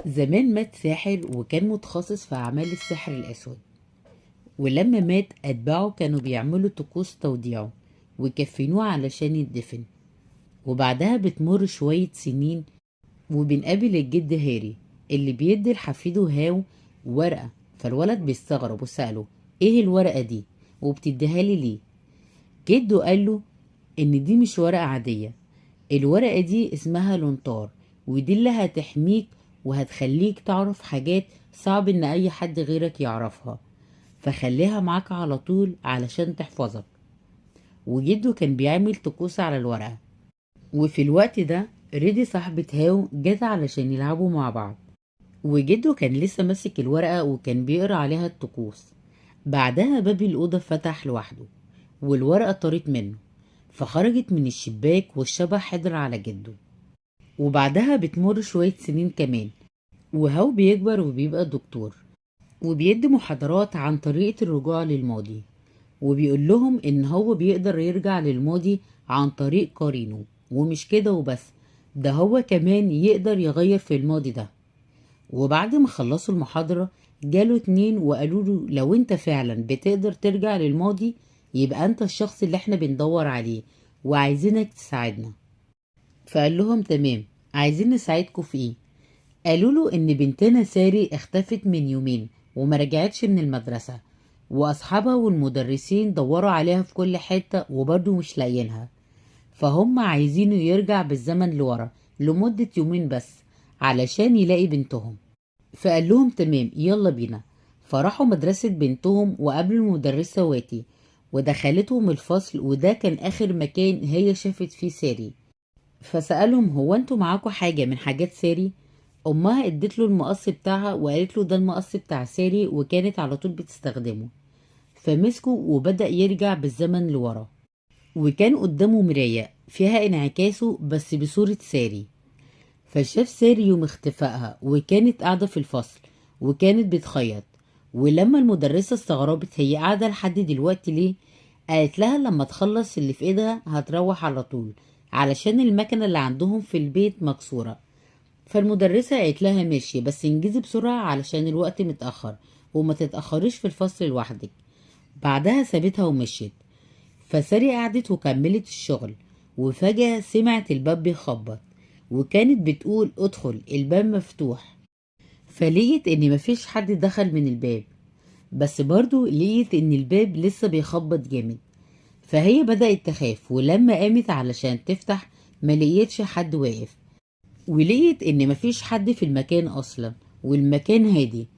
زمان مات ساحر وكان متخصص في أعمال السحر الأسود. ولما مات أتباعه كانوا بيعملوا طقوس توديعه ويكفنوه علشان يدفن. وبعدها بتمر شوية سنين وبنقابل الجد هاري اللي بيدي لحفيده هاو ورقة. فالولد بيستغرب وسأله ايه الورقة دي وبتديها لي ليه؟ جده قاله ان دي مش ورقة عادية، الورقة دي اسمها لونتار، ودي اللي هتحميك وهتخليك تعرف حاجات صعب ان اي حد غيرك يعرفها، فخليها معاك على طول علشان تحفظك. وجده كان بيعمل طقوس على الورقة. وفي الوقت ده ريدي صاحبة هاو جت علشان يلعبوا مع بعض، وجده كان لسه ماسك الورقة وكان بيقرا عليها الطقوس. بعدها باب الأوضة فتح لوحده والورقة طارت منه، فخرجت من الشباك والشبح حضر على جده. وبعدها بتمر شوية سنين كمان، وهو بيكبر وبيبقى دكتور وبيدي محاضرات عن طريقة الرجوع للماضي، وبيقول لهم ان هو بيقدر يرجع للماضي عن طريق قرينه. ومش كده وبس، ده هو كمان يقدر يغير في الماضي ده. وبعد ما خلصوا المحاضرة جاله اتنين وقالوا له لو انت فعلا بتقدر ترجع للماضي يبقى انت الشخص اللي احنا بندور عليه وعايزينك تساعدنا. فقال لهم تمام، عايزين نساعدكم في ايه؟ قالوا له ان بنتنا ساري اختفت من يومين وما رجعتش من المدرسة، واصحابها والمدرسين دوروا عليها في كل حتة وبرضه مش لاقيينها، فهم عايزينه يرجع بالزمن لورا لمدة يومين بس علشان يلاقي بنتهم. فقال لهم تمام يلا بينا. فراحوا مدرسة بنتهم وقابلوا المدرسة واتي ودخلتهم الفصل، وده كان اخر مكان هي شافت فيه ساري. فسألهم هو انتوا معاكوا حاجة من حاجات ساري؟ امها ادت له المقص بتاعها وقالت له ده المقص بتاع ساري وكانت على طول بتستخدمه. فمسكه وبدأ يرجع بالزمن لورا، وكان قدامه مراية فيها انعكاسه بس بصورة ساري. فشاف ساري يوم اختفائها وكانت قاعدة في الفصل وكانت بتخيط. ولما المدرسة استغربت هي قاعدة لحد دلوقتي ليه، قالت لها لما تخلص اللي في ايدها هتروح على طول علشان المكنة اللي عندهم في البيت مكسورة. فالمدرسة قالت لها ماشي بس انجزي بسرعة علشان الوقت متأخر وما تتأخريش في الفصل لوحدك. بعدها سابتها ومشيت. فساري قعدت وكملت الشغل، وفجأة سمعت الباب بيخبط وكانت بتقول ادخل الباب مفتوح. فلقيت ان مفيش حد دخل من الباب، بس برضو لقيت ان الباب لسه بيخبط جامد. فهي بدأت تخاف، ولما قامت علشان تفتح ما لقيتش حد واقف، ولقيت ان مفيش حد في المكان اصلا والمكان هادي.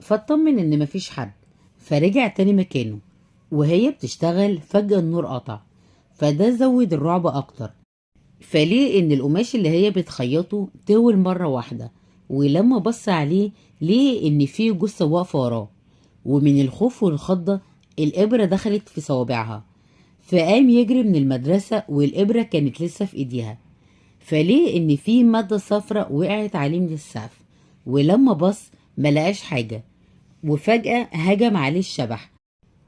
فاطمن ان مفيش حد، فرجع تاني مكانه. وهي بتشتغل فجأة النور قطع، فده زود الرعب اكتر. فليه ان القماش اللي هي بتخيطه طول مرة واحدة، ولما بص عليه ليه ان فيه جثة واقفة وراه. ومن الخوف والخضة الإبرة دخلت في صوابعها، فقام يجري من المدرسة والإبرة كانت لسه في إيديها. فليه ان في مادة صفراء وقعت عليه من السقف، ولما بص ملقاش حاجة. وفجأة هجم عليه الشبح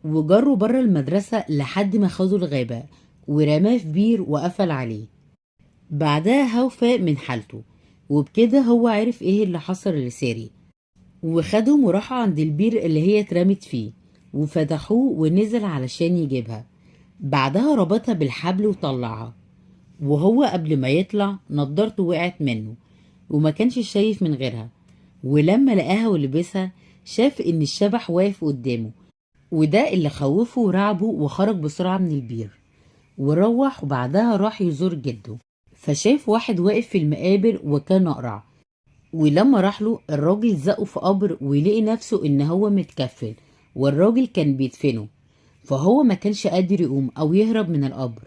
وجره بره المدرسة لحد ما خده الغابة ورماه في بير وقفل عليه. بعدها هو فاق من حالته، وبكده هو عرف ايه اللي حصل لساري. وخدهم وراحوا عند البير اللي هي اترمت فيه وفتحوه ونزل علشان يجيبها. بعدها ربطها بالحبل وطلعها، وهو قبل ما يطلع نضارته وقعت منه وما كانش شايف من غيرها. ولما لقاها ولبسها شاف ان الشبح واقف قدامه، وده اللي خوفه ورعبه وخرج بسرعة من البير وروح. وبعدها راح يزور جده، فشاف واحد واقف في المقابر وكان أقرع. ولما راح له الراجل زقه في قبر ولقي نفسه ان هو متكفل والراجل كان بيدفنه، فهو ما كانش قادر يقوم او يهرب من القبر.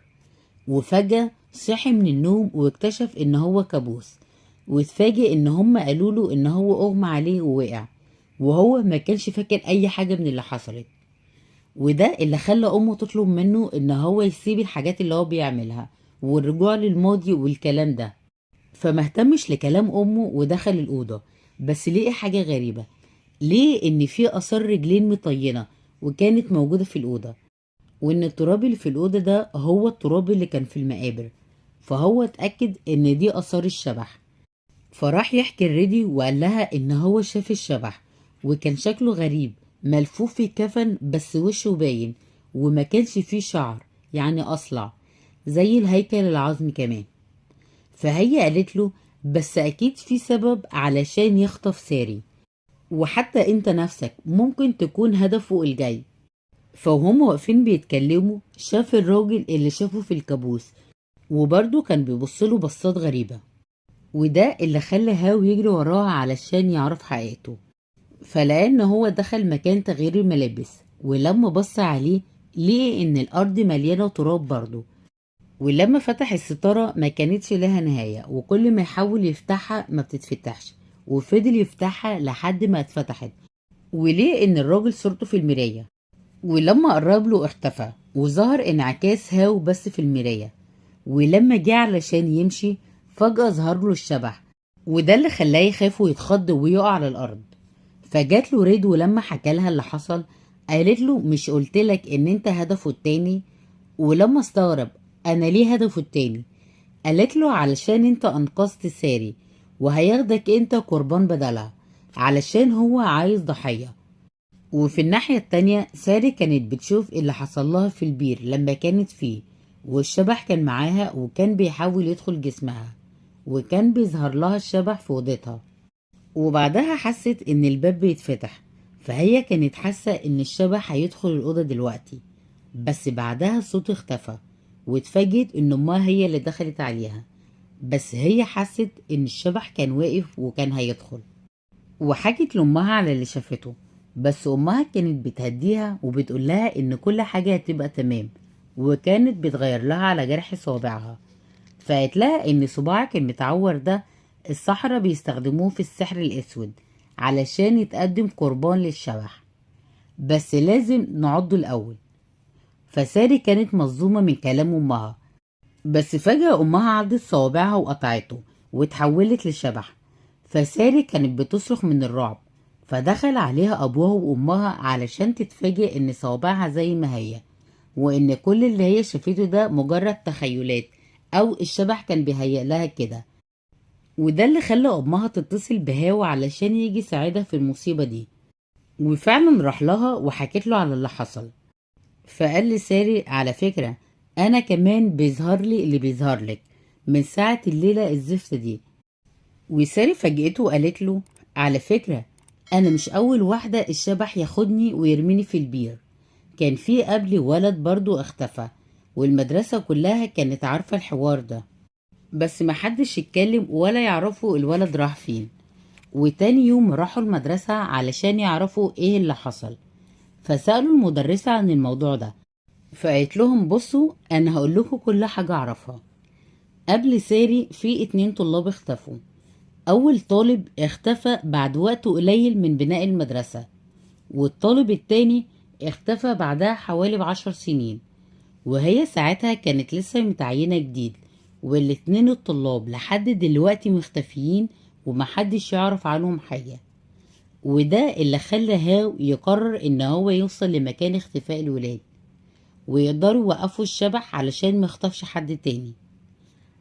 وفجأة صحي من النوم واكتشف ان هو كابوس، واتفاجئ ان هم قالوا له ان هو اغمى عليه ووقع، وهو ما كانش فاكر اي حاجة من اللي حصلت. وده اللي خلى امه تطلب منه ان هو يسيب الحاجات اللي هو بيعملها والرجوع للماضي والكلام ده. فما اهتمش لكلام امه ودخل الاوضة، بس لقي حاجة غريبة. ليه ان في اثار رجلين مطينة وكانت موجودة في الاوضة، وان التراب اللي في الأوضة ده هو التراب اللي كان في المقابر. فهو اتأكد ان دي آثار الشبح. فراح يحكي الريدي وقال لها ان هو شاف الشبح، وكان شكله غريب، ملفوف في كفن بس وشه باين، وما كانش فيه شعر، يعني اصلع زي الهيكل العظمي كمان. فهي قالت له بس اكيد في سبب علشان يخطف ساري، وحتى انت نفسك ممكن تكون هدفه الجاي. فوهم واقفين بيتكلموا شاف الراجل اللي شافه في الكابوس، وبرضه كان بيبصله بصات غريبة، وده اللي خلى هاو يجري وراها علشان يعرف حقيقته. فلقى ان هو دخل مكان تغيير الملابس، ولما بص عليه لقي ان الارض مليانة تراب برضه. ولما فتح الستارة ما كانتش لها نهاية، وكل ما يحاول يفتحها ما بتتفتحش، وفضل يفتحها لحد ما اتفتحت، وليه ان الراجل صورته في المراية. ولما قرب له اختفى، وظهر انعكاس هاو بس في المراية. ولما جه علشان يمشي فجأة ظهر له الشبح، وده اللي خلاه يخاف ويتخض ويقع على الأرض. فجات له ريد، ولما حكى لها اللي حصل قالت له مش قلتلك ان انت هدفه التاني؟ ولما استغرب انا ليه هدفه التاني، قالت له علشان انت انقذت ساري، وهياخدك انت قربان بدلها، علشان هو عايز ضحية. وفي الناحية التانية ساري كانت بتشوف اللي حصل لها في البير لما كانت فيه، والشبح كان معاها وكان بيحاول يدخل جسمها، وكان بيظهر لها الشبح في اوضتها. وبعدها حست ان الباب بيتفتح، فهي كانت حاسة ان الشبح هيدخل الأوضة دلوقتي. بس بعدها الصوت اختفى، واتفاجئت ان امها هي اللي دخلت عليها. بس هي حست ان الشبح كان واقف وكان هيدخل، وحكت لامها على اللي شافته. بس امها كانت بتهديها وبتقول لها ان كل حاجة هتبقى تمام، وكانت بتغير لها على جرح صوابعها. فقالت لها ان صباعك المتعور ده السحرة بيستخدموه في السحر الاسود علشان يتقدم قربان للشبح، بس لازم نعضه الاول. فساري كانت مصدومة من كلام امها، بس فجأة امها عضت صوابعها وقطعته واتحولت لشبح. فساري كانت بتصرخ من الرعب، فدخل عليها ابوها وامها علشان تتفاجئ ان صوابعها زي ما هي، وان كل اللي هي شافته ده مجرد تخيلات، او الشبح كان بيهيأ لها كده. وده اللي خلى امها تتصل بهاو علشان يجي يساعدها في المصيبة دي. وفعلا راح لها وحكيت له على اللي حصل. فقال لساري على فكرة انا كمان بيظهر لي اللي بيظهر لك من ساعة الليلة الزفت دي. وساري فاجئته وقالت له على فكرة انا مش اول واحدة الشبح ياخدني ويرميني في البير، كان في قبلي ولد برضو اختفى، والمدرسة كلها كانت عارفة الحوار ده، بس محدش يتكلم ولا يعرفوا الولد راح فين. وتاني يوم راحوا المدرسة علشان يعرفوا ايه اللي حصل، فسألوا المدرسة عن الموضوع ده. فقالت لهم بصوا انا هقول لكم كل حاجة اعرفها. قبل ساري في 2 طلاب اختفوا. اول طالب اختفى بعد وقت قليل من بناء المدرسة، والطالب التاني اختفى بعدها حوالي ب10 سنين، وهي ساعتها كانت لسه متعينة جديد. والاتنين الطلاب لحد دلوقتي مختفيين ومحدش يعرف عنهم حاجة. وده اللي خلى هاو يقرر ان هو يوصل لمكان اختفاء الولاد، ويقدروا يوقفوا الشبح علشان ميخطفش حد تاني.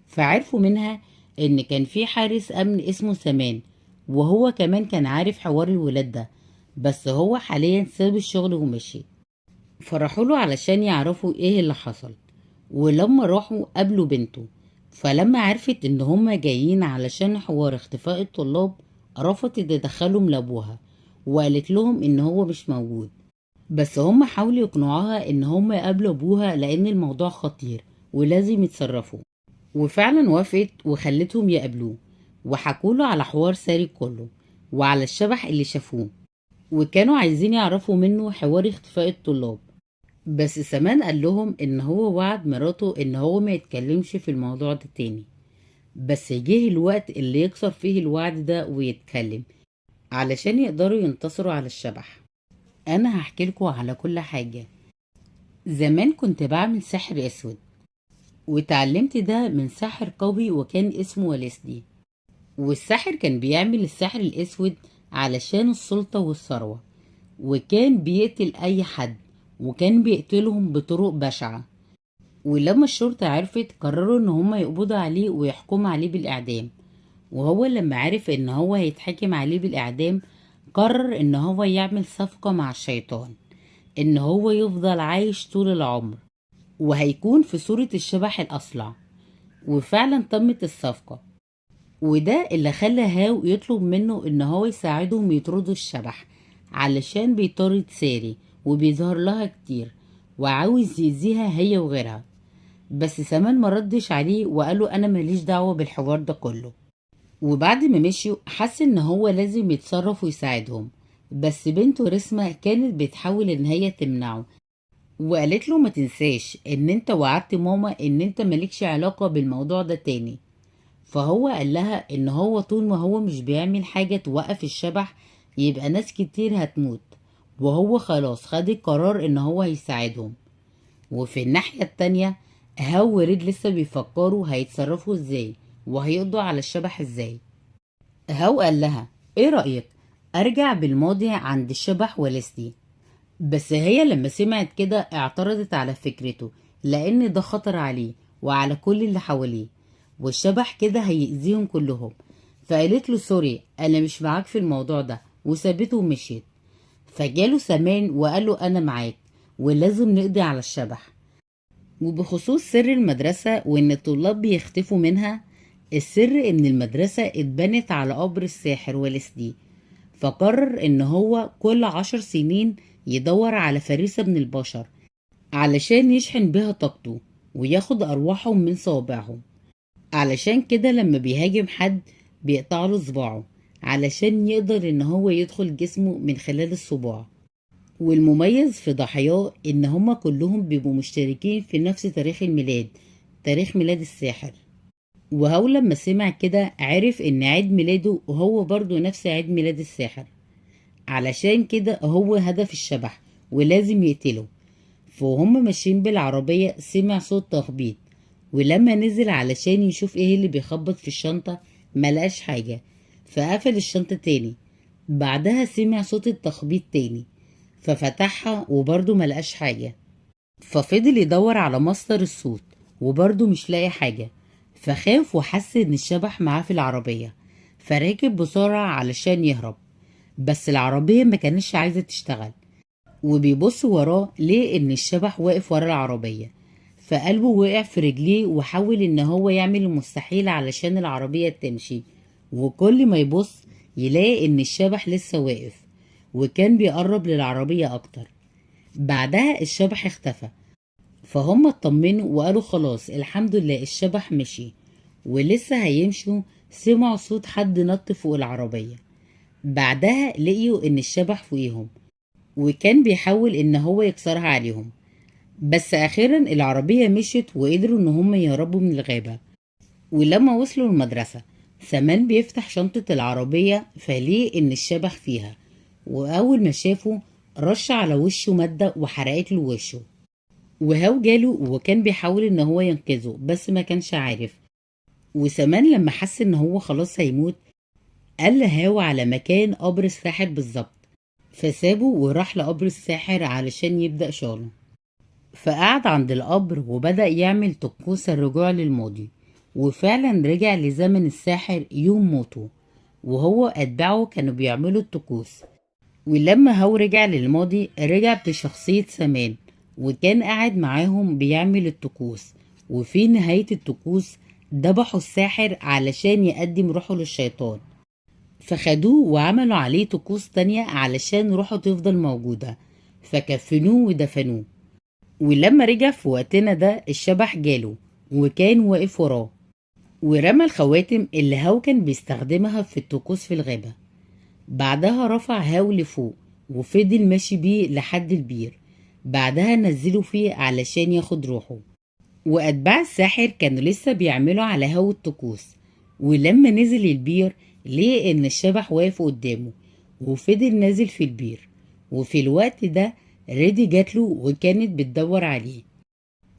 فعرفوا منها ان كان في حارس امن اسمه سمان، وهو كمان كان عارف حوار الولاد ده، بس هو حاليا ساب الشغل ومشي. فراحوا له علشان يعرفوا ايه اللي حصل. ولما راحوا قابلوا بنته، فلما عرفت ان هما جايين علشان حوار اختفاء الطلاب رفضت تدخلهم لابوها، وقالت لهم ان هو مش موجود. بس هما حاولوا يقنعوها ان هما يقابلوا ابوها لان الموضوع خطير ولازم يتصرفوا. وفعلا وافقت وخلتهم يقابلوه، وحكوله على حوار ساري كله وعلى الشبح اللي شافوه، وكانوا عايزين يعرفوا منه حوار اختفاء الطلاب. بس سمان قال لهم ان هو وعد مراته ان هو ما يتكلمش في الموضوع ده تاني. بس جه الوقت اللي يكسر فيه الوعد ده ويتكلم علشان يقدروا ينتصروا على الشبح. انا هحكي لكم على كل حاجة. زمان كنت بعمل سحر اسود، وتعلمت ده من ساحر قوي وكان اسمه وليسلي. والساحر كان بيعمل السحر الاسود علشان السلطة والثروة، وكان بيقتل اي حد، وكان بيقتلهم بطرق بشعة. ولما الشرطة عرفت قرروا ان هم يقبضوا عليه ويحكموا عليه بالاعدام. وهو لما عرف ان هو هيتحكم عليه بالإعدام قرر ان هو يعمل صفقة مع الشيطان، ان هو يفضل عايش طول العمر وهيكون في صورة الشبح الأصلع. وفعلا تمت الصفقة، وده اللي خلى هاو يطلب منه ان هو يساعدهم يطردوا الشبح، علشان بيطارد ساري وبيظهر لها كتير وعاوز يأذيها هي وغيرها. بس سامان مردش عليه وقاله انا ماليش دعوة بالحوار ده كله. وبعد ما مشيوا حس ان هو لازم يتصرف ويساعدهم، بس بنته رسمة كانت بتحاول ان هي تمنعه، وقالت له ما تنساش ان انت وعدت ماما ان انت مالكش علاقة بالموضوع ده تاني. فهو قال لها ان هو طول ما هو مش بيعمل حاجة توقف الشبح يبقى ناس كتير هتموت، وهو خلاص خد القرار ان هو هيساعدهم. وفي الناحية التانية هاو وريد لسه بيفكروا هيتصرفوا ازاي وهيقضوا على الشبح ازاي. هاو قال لها ايه رأيك ارجع بالماضي عند الشبح وليسلي؟ بس هي لما سمعت كده اعترضت على فكرته، لان ده خطر عليه وعلى كل اللي حواليه، والشبح كده هيأذيهم كلهم. فقالت له سوري انا مش معاك في الموضوع ده، وسابته ومشيت. فجاله سمان وقال له انا معاك ولازم نقضي على الشبح. وبخصوص سر المدرسة وان الطلاب بيختفوا منها، السر ان المدرسة اتبنت على قبر الساحر ولسلي. فقرر ان هو كل 10 سنين يدور على فريسة من البشر علشان يشحن بيها طاقته وياخد ارواحهم من صوابعهم. علشان كده لما بيهاجم حد بيقطع له صباعه علشان يقدر ان هو يدخل جسمه من خلال الصباع. والمميز في ضحاياه ان هما كلهم بيبقوا مشتركين في نفس تاريخ الميلاد، تاريخ ميلاد الساحر. وهو لما سمع كده عرف ان عيد ميلاده هو برضو نفس عيد ميلاد الساحر، علشان كده هو هدف الشبح ولازم يقتله. فهم ماشيين بالعربية سمع صوت تخبيط، ولما نزل علشان يشوف ايه اللي بيخبط في الشنطة ملقاش حاجة، فقفل الشنطة تاني. بعدها سمع صوت التخبيط تاني ففتحها وبرضه ملقاش حاجة. ففضل يدور على مصدر الصوت وبرضه مش لاقي حاجة، فخاف وحس ان الشبح معاه في العربية، فراكب بسرعة علشان يهرب. بس العربية ما كانتش عايزة تشتغل، وبيبص وراه ليه ان الشبح واقف ورا العربية. فقلبه وقع في رجليه وحاول ان هو يعمل المستحيل علشان العربية تمشي، وكل ما يبص يلاقي ان الشبح لسه واقف وكان بيقرب للعربية اكتر. بعدها الشبح اختفى، فهم اطمنوا وقالوا خلاص الحمد لله الشبح مشي. ولسه هيمشوا سمعوا صوت حد نط فوق العربية. بعدها لقيوا ان الشبح فوقيهم وكان بيحاول ان هو يكسرها عليهم. بس اخيرا العربية مشيت وقدروا ان هم يهربوا من الغابة. ولما وصلوا المدرسة سمان بيفتح شنطة العربية فليه ان الشبح فيها، واول ما شافه رش على وشه مادة وحرقت له وشه. وهاو جاله وكان بيحاول ان هو ينقذه بس ما كانش عارف. وسمان لما حس ان هو خلاص هيموت قال لهاو على مكان قبر الساحر بالظبط، فسابه وراح لقبر الساحر علشان يبدأ شغله. فقعد عند القبر وبدأ يعمل طقوس الرجوع للماضي، وفعلا رجع لزمن الساحر يوم موته، وهو أتباعه كانوا بيعملوا الطقوس. ولما هو رجع للماضي رجع بشخصية سمان وكان قاعد معاهم بيعمل الطقوس. وفي نهاية الطقوس ذبحوا الساحر علشان يقدم روحه للشيطان، فخدوه وعملوا عليه طقوس تانية علشان روحه تفضل موجودة، فكفنوه ودفنوه. ولما رجع في وقتنا ده الشبح جاله وكان واقف وراه، ورمى الخواتم اللي هاو كان بيستخدمها في الطقوس في الغابة. بعدها رفع هاو لفوق وفضل ماشي بيه لحد البير، بعدها نزله فيه علشان ياخد روحه. وأتباع الساحر كانوا لسه بيعملوا على هاو الطقوس، ولما نزل البير لقى إن الشبح واقف قدامه وفضل نازل في البير. وفي الوقت ده ريدي جاتله وكانت بتدور عليه.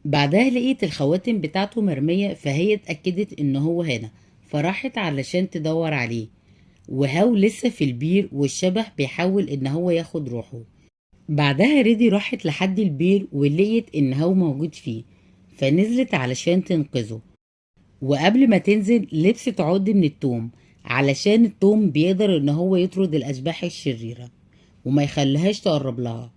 بعدها لقيت الخواتم بتاعته مرمية فهي اتأكدت إن هو هنا، فراحت علشان تدور عليه. وهاو لسه في البير والشبح بيحاول إن هو ياخد روحه. بعدها ريدي راحت لحد البير ولقيت إن هاو موجود فيه، فنزلت علشان تنقذه. وقبل ما تنزل لبست عود من التوم، علشان التوم بيقدر ان هو يطرد الاشباح الشريرة وما يخليهاش تقرب لها.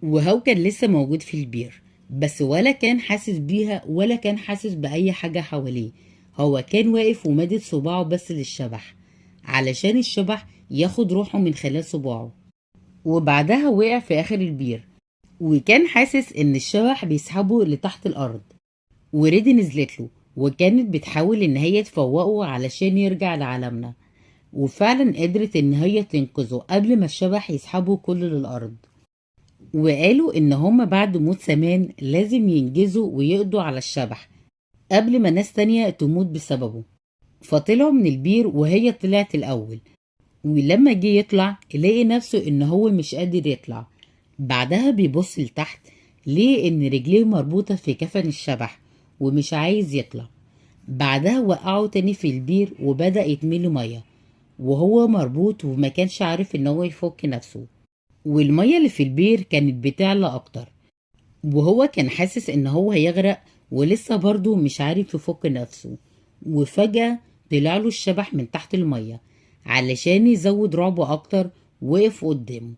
وهو كان لسه موجود في البير، بس ولا كان حاسس بيها ولا كان حاسس بأي حاجة حواليه. هو كان واقف ومادد صباعه بس للشبح، علشان الشبح ياخد روحه من خلال صباعه. وبعدها وقع في آخر البير، وكان حاسس إن الشبح بيسحبه لتحت الأرض. وريدي نزلت له وكانت بتحاول إن هي تفوقه علشان يرجع لعالمنا، وفعلا قدرت إن هي تنقذه قبل ما الشبح يسحبه كله للأرض. وقالوا إن هما بعد موت سمان لازم ينجزوا ويقضوا على الشبح قبل ما ناس تانية تموت بسببه. فطلعوا من البير وهي طلعت الأول، ولما جه يطلع لقي نفسه إن هو مش قادر يطلع. بعدها بيبص لتحت، ليه إن رجليه مربوطة في كفن الشبح ومش عايز يطلع. بعدها وقعوا تاني في البير وبدأ يتملي مية وهو مربوط وما كانش عارف إن هو يفك نفسه. والمية اللي في البير كانت بتعلى أكتر، وهو كان حاسس إن هو هيغرق ولسه برضه مش عارف يفك نفسه. وفجأة طلع له الشبح من تحت المية علشان يزود رعبه أكتر. وقف قدامه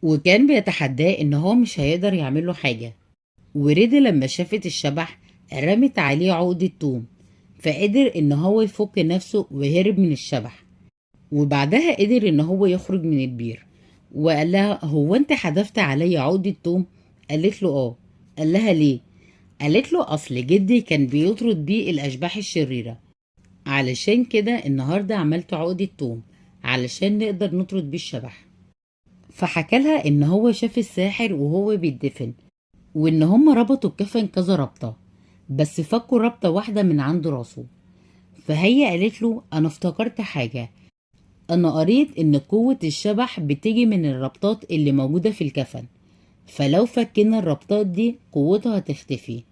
وكان بيتحداه إن هو مش هيقدر يعمله حاجة. وريدي لما شافت الشبح رمت عليه عقدة توم، فقدر إن هو يفك نفسه وهرب من الشبح. وبعدها قدر إن هو يخرج من البير، وقال لها هو أنت حدفت عليا عقدة توم؟ قالت له آه. قال لها ليه؟ قالت له أصل جدي كان بيطرد بيه الأشباح الشريرة، علشان كده النهاردة عملت عقدة توم علشان نقدر نطرد بيه الشبح. فحكى لها إن هو شاف الساحر وهو بيدفن، وإن هم ربطوا الكفن كذا ربطة بس فكوا ربطة واحدة من عند راسه. فهي قالت له أنا افتكرت حاجة، أنا قريت إن قوة الشبح بتيجي من الربطات اللي موجودة في الكفن، فلو فكينا الربطات دي قوتها هتختفي.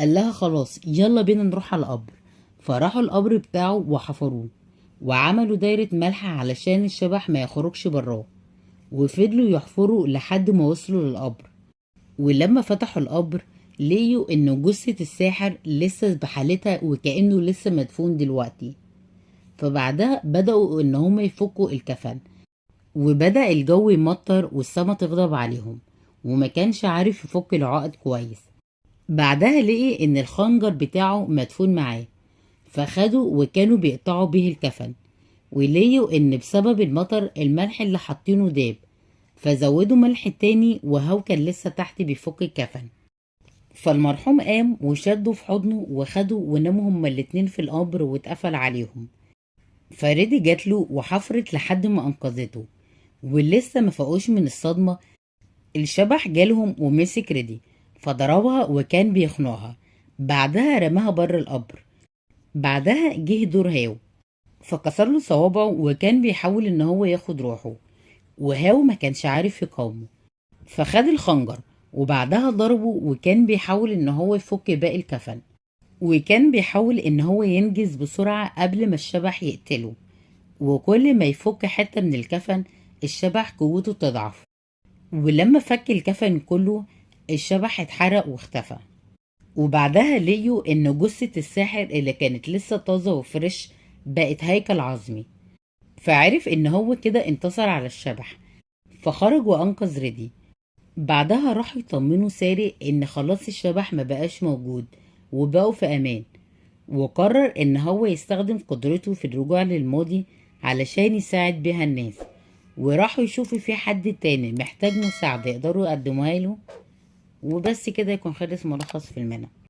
قال لها خلاص يلا بينا نروح على القبر. فراحوا القبر بتاعه وحفروه وعملوا دايرة ملح علشان الشبح ما يخرجش براه، وفضلوا يحفروا لحد ما وصلوا للقبر. ولما فتحوا القبر لقيوا ان جثة الساحر لسه بحالتها وكأنه لسه مدفون دلوقتي. فبعدها بدأوا ان هم يفكوا الكفن، وبدأ الجو يمطر والسما تغضب عليهم، وما كانش عارف يفك العقد كويس. بعدها لقي ان الخنجر بتاعه مدفون معاه، فخدوا وكانوا بيقطعوا به الكفن، ولقيوا ان بسبب المطر الملح اللي حاطينه داب، فزودوا ملح تاني وهو كان لسه تحت بيفك الكفن. فالمرحوم قام وشده في حضنه وخده وناموا هما الاتنين في القبر واتقفل عليهم. فريدي جاتله وحفرت لحد ما انقذته، ولسه ما فاقوش من الصدمة الشبح جالهم ومسك ريدي فضربها وكان بيخنقها. بعدها رماها بره القبر. بعدها جه دور هاو فكسر له صوابعه وكان بيحاول ان هو ياخد روحه، وهاو ما كانش عارف يقاومه فخد الخنجر وبعدها ضربه، وكان بيحاول ان هو يفك باقي الكفن، وكان بيحاول ان هو ينجز بسرعة قبل ما الشبح يقتله. وكل ما يفك حتة من الكفن الشبح قوته تضعف، ولما فك الكفن كله الشبح اتحرق واختفى. وبعدها لقيوا ان جثة الساحر اللي كانت لسه طازة وفريش بقت هيكل عظمي. فعرف ان هو كده انتصر على الشبح، فخرج وانقذ ريدي. بعدها راحوا يطمنوا ساري ان خلاص الشبح ما بقاش موجود وبقوا في امان. وقرر ان هو يستخدم قدرته في الرجوع للماضي علشان يساعد بيها الناس. وراحوا يشوفوا في حد تاني محتاج مساعدة يقدروا يقدموها له. وبس كده يكون خلص ملخص فيلمنا.